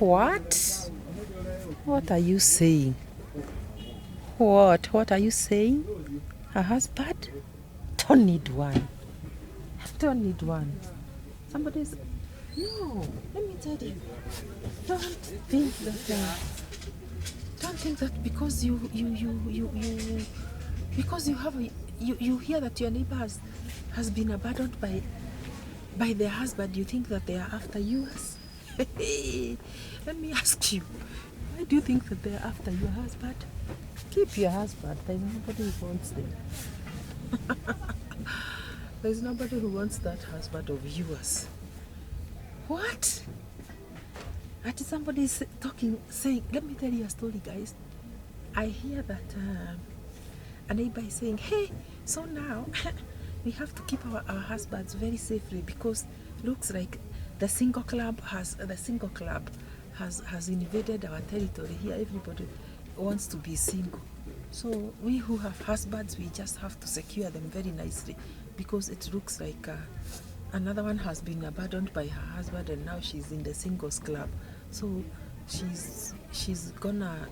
What? What are you saying? What are you saying? Her husband? Don't need one. Don't need one. Somebody's... No, let me tell you. Don't think that... don't think that because you because you have you hear that your neighbor has been abandoned by their husband, you think that they are after yours. Let me ask you, why do you think that they are after your husband? Keep your husband. There's nobody who wants them. There's nobody who wants that husband of yours. What? That somebody is talking, saying, let me tell you a story, guys. I hear that a neighbor is saying, hey, so now we have to keep our husbands very safely because looks like the single club has invaded our territory here. Everybody wants to be single. So we who have husbands, we just have to secure them very nicely because it looks like another one has been abandoned by her husband and now she's in the singles club. So she's gonna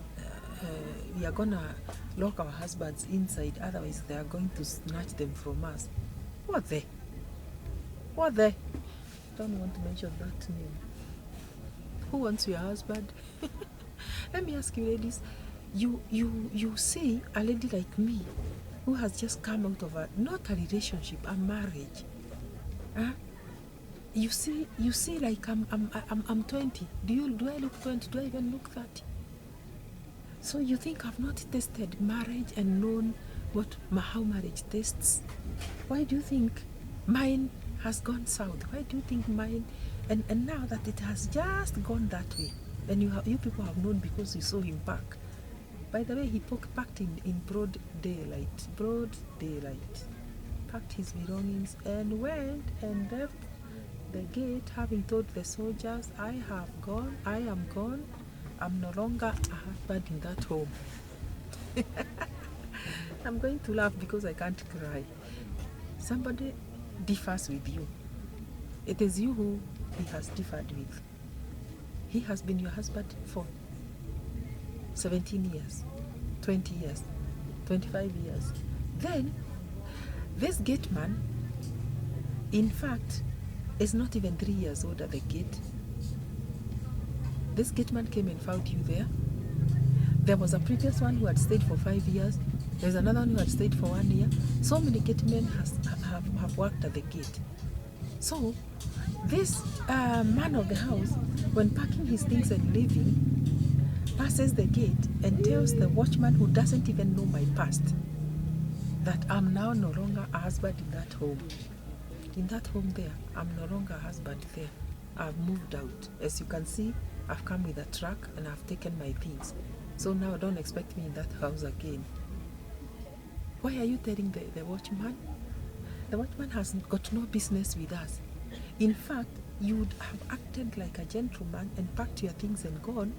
we are gonna lock our husbands inside, otherwise they are going to snatch them from us. What the? Don't want to mention that name. Who wants your husband? Let me ask you, ladies. You see a lady like me who has just come out of not a relationship, a marriage. Huh? You see like I'm 20. Do I look 20? Do I even look 30? So you think I've not tested marriage and known how marriage tastes? Why do you think mine has gone south? Why do you think mine, and now that it has just gone that way, and you people have known because you saw him park. By the way, he parked in broad daylight, packed his belongings and went and left the gate, having told the soldiers, I am gone, I'm no longer a husband in that home. I'm going to laugh because I can't cry. Somebody differs with you. It is you who he has differed with. He has been your husband for 17 years, 20 years, 25 years. Then, this Gateman, in fact, is not even 3 years old at the gate. This Gateman came and found you there. There was a previous one who had stayed for 5 years. There's another one who had stayed for 1 year. So many gatemen have worked at the gate. So, this man of the house, when packing his things and leaving, passes the gate and tells the watchman, who doesn't even know my past, that I'm now no longer a husband in that home. In that home there, I'm no longer a husband there. I've moved out. As you can see, I've come with a truck and I've taken my things. So now don't expect me in that house again. Why are you telling the watchman? The watchman has got no business with us. In fact, you would have acted like a gentleman and packed your things and gone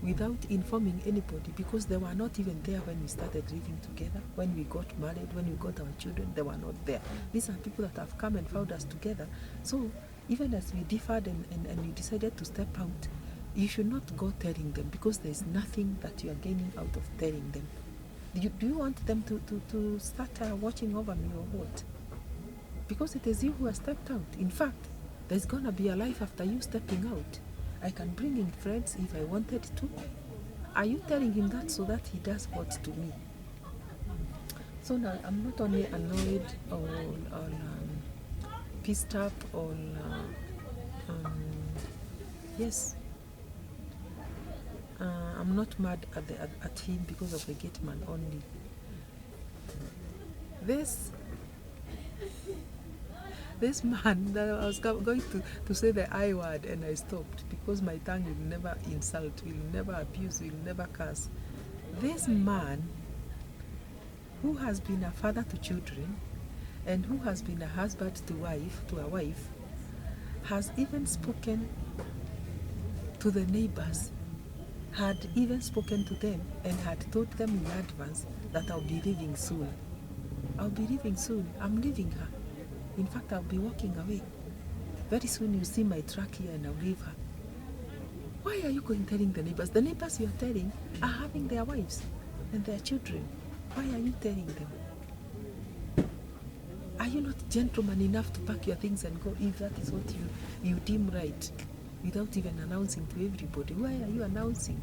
without informing anybody, because they were not even there when we started living together, when we got married, when we got our children. They were not there. These are people that have come and found us together. So even as we differed and we decided to step out, you should not go telling them, because there's nothing that you are gaining out of telling them. Do you want them to start watching over me or what? Because it is you who has stepped out. In fact, there's gonna be a life after you stepping out. I can bring in friends if I wanted to. Are you telling him that so that he does what to me? So now I'm not only annoyed or pissed up or yes, I'm not mad at him because of the Gateman only. This man, that I was going to say the I word and I stopped, because my tongue will never insult, will never abuse, will never curse. This man, who has been a father to children and who has been a husband to a wife, has even spoken to the neighbors, had even spoken to them and had told them in advance that I'll be leaving soon. I'm leaving her. In fact, I'll be walking away. Very soon you'll see my truck here and I'll leave her. Why are you going telling the neighbors? The neighbors you are telling are having their wives and their children. Why are you telling them? Are you not gentleman enough to pack your things and go if that is what you deem right, without even announcing to everybody? Why are you announcing?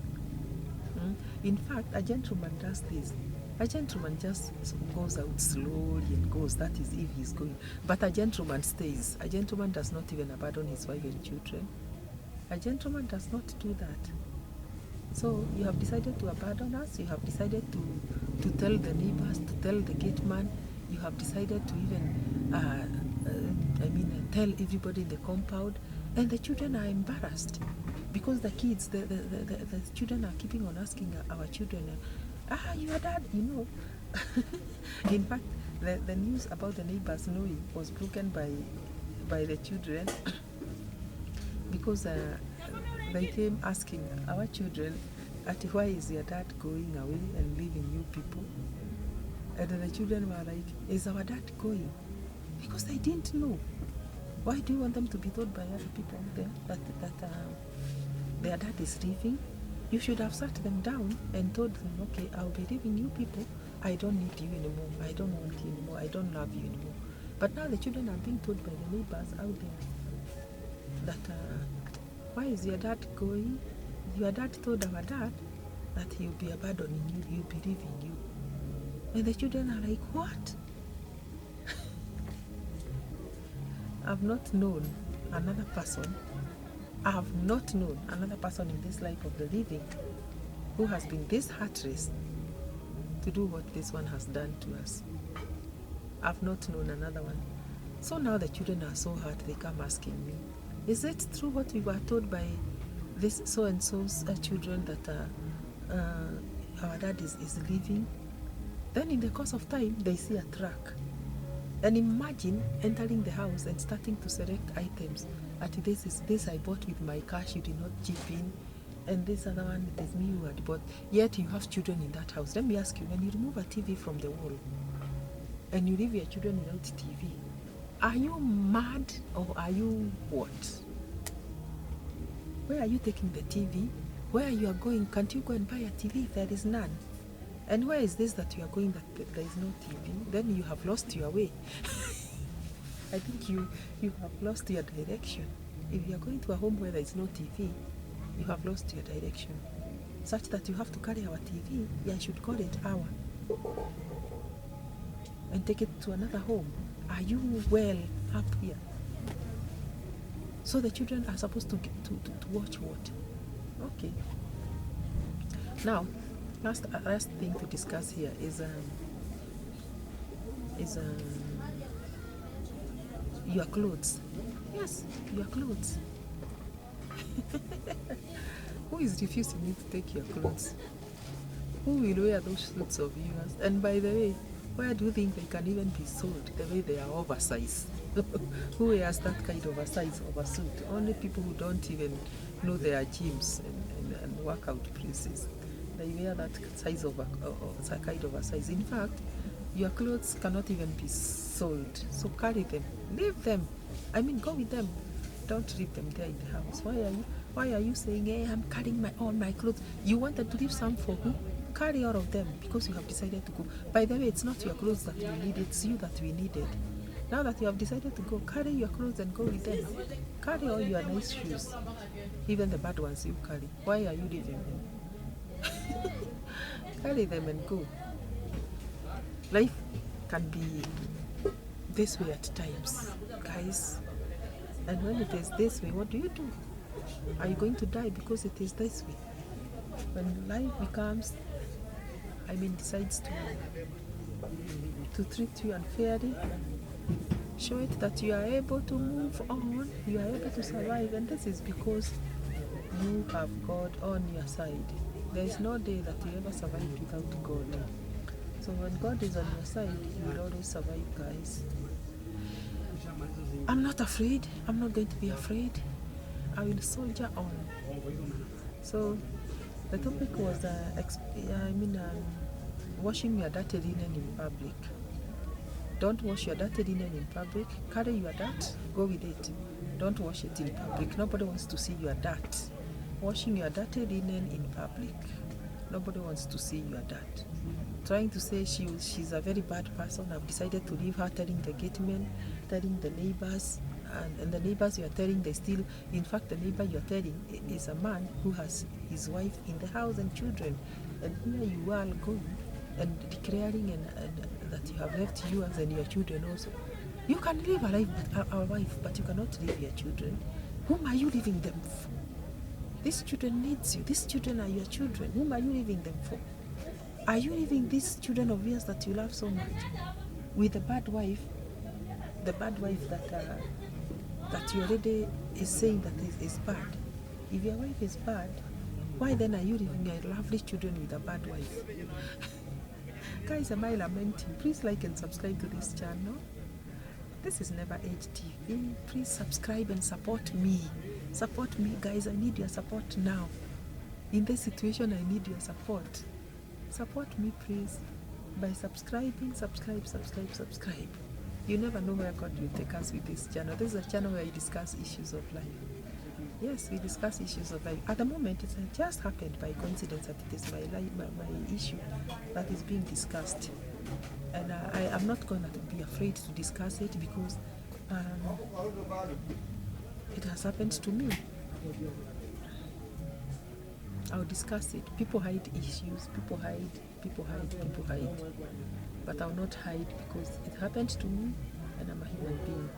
In fact, a gentleman does this. A gentleman just goes out slowly and goes. That is if he's going. But a gentleman stays. A gentleman does not even abandon his wife and children. A gentleman does not do that. So you have decided to abandon us. You have decided to tell the neighbors, to tell the gateman. You have decided to even, tell everybody in the compound. And the children are embarrassed because the kids, the children are keeping on asking our children, your dad, In fact, the news about the neighbors knowing was broken by the children because they came asking our children, why is your dad going away and leaving you people? And the children were like, is our dad going? Because they didn't know. Why do you want them to be told by other people there that their dad is leaving? You should have sat them down and told them, okay, I'll be leaving you people. I don't need you anymore. I don't want you anymore. I don't love you anymore. But now the children are being told by the neighbors out there that, why is your dad going? Your dad told our dad that he'll be abandoning you, he'll be leaving you. And the children are like, what? I've not known another person in this life of the living who has been this heartless to do what this one has done to us. I've not known another one. So now the children are so hurt, they come asking me, is it true what we were told by this so-and-so's children that our dad is leaving? Then in the course of time, they see a truck. And imagine entering the house and starting to select items. This is this I bought with my cash, you did not chip in. And this other one, it is me who had bought. Yet you have children in that house. Let me ask you, when you remove a TV from the wall and you leave your children without TV, are you mad or are you what? Where are you taking the TV? Where you are going? Can't you go and buy a TV if there is none? And where is this that you are going that there is no TV? Then you have lost your way. I think you have lost your direction. If you are going to a home where there is no TV, you have lost your direction. Such that you have to carry our TV, I should call it our, and take it to another home. Are you well up here? So the children are supposed to watch what? Okay. Now, last thing to discuss here is your clothes. Yes, your clothes. Who is refusing you to take your clothes? Who will wear those suits of yours? And by the way, where do you think they can even be sold the way they are oversized? Who wears that kind of a size of a suit? Only people who don't even know their gyms and workout places. They wear that size of a kind of a size. In fact, your clothes cannot even be sold. So carry them. Leave them. Go with them. Don't leave them there in the house. Why are you saying, hey, I'm carrying all my clothes? You wanted to leave some for who? Carry all of them because you have decided to go. By the way, it's not your clothes that we need, it's you that we needed. Now that you have decided to go, carry your clothes and go with them. Carry all your nice shoes. Even the bad ones you carry. Why are you leaving them? Carry them and go. Life can be this way at times, guys. And when it is this way, what do you do? Are you going to die because it is this way? When life becomes, decides to treat you unfairly, show it that you are able to move on, you are able to survive, and this is because you have God on your side. There is no day that you ever survive without God. So when God is on your side, you will always survive, guys. I'm not afraid. I'm not going to be afraid. I will soldier on. So the topic was washing your dirty linen in public. Don't wash your dirty linen in public. Carry your dirt, go with it. Don't wash it in public. Nobody wants to see your dirt washing your dirty linen in public. Nobody wants to see your dirt. Trying to say she's a very bad person. I've decided to leave her, telling the gateman, telling the neighbors, and the neighbors you are telling, they still, in fact, the neighbor you are telling is a man who has his wife in the house and children. And here you are going and declaring and that you have left yours and your children also. You can leave a wife, but you cannot leave your children. Whom are you leaving them for? These children needs you. These children are your children. Whom are you leaving them for? Are you leaving these children of yours that you love so much with a bad wife? The bad wife that you already is saying that is bad. If your wife is bad, why then are you leaving your lovely children with a bad wife? Guys, am I lamenting? Please like and subscribe to this channel. This is Never Age TV. Please subscribe and support me. Support me, guys. I need your support now. In this situation, I need your support. Support me, please, by subscribing. Subscribe. You never know where God will take us with this channel. This is a channel where I discuss issues of life. Yes, we discuss issues of life. At the moment, it just happened by coincidence that it is my issue that is being discussed. And I am not going to be afraid to discuss it because it has happened to me. I'll discuss it. People hide issues. People hide. But I'll not hide because it happened to me and I'm a human being.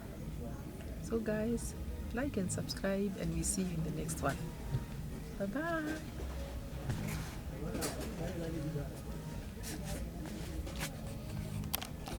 So guys, like and subscribe and we'll see you in the next one. Bye-bye.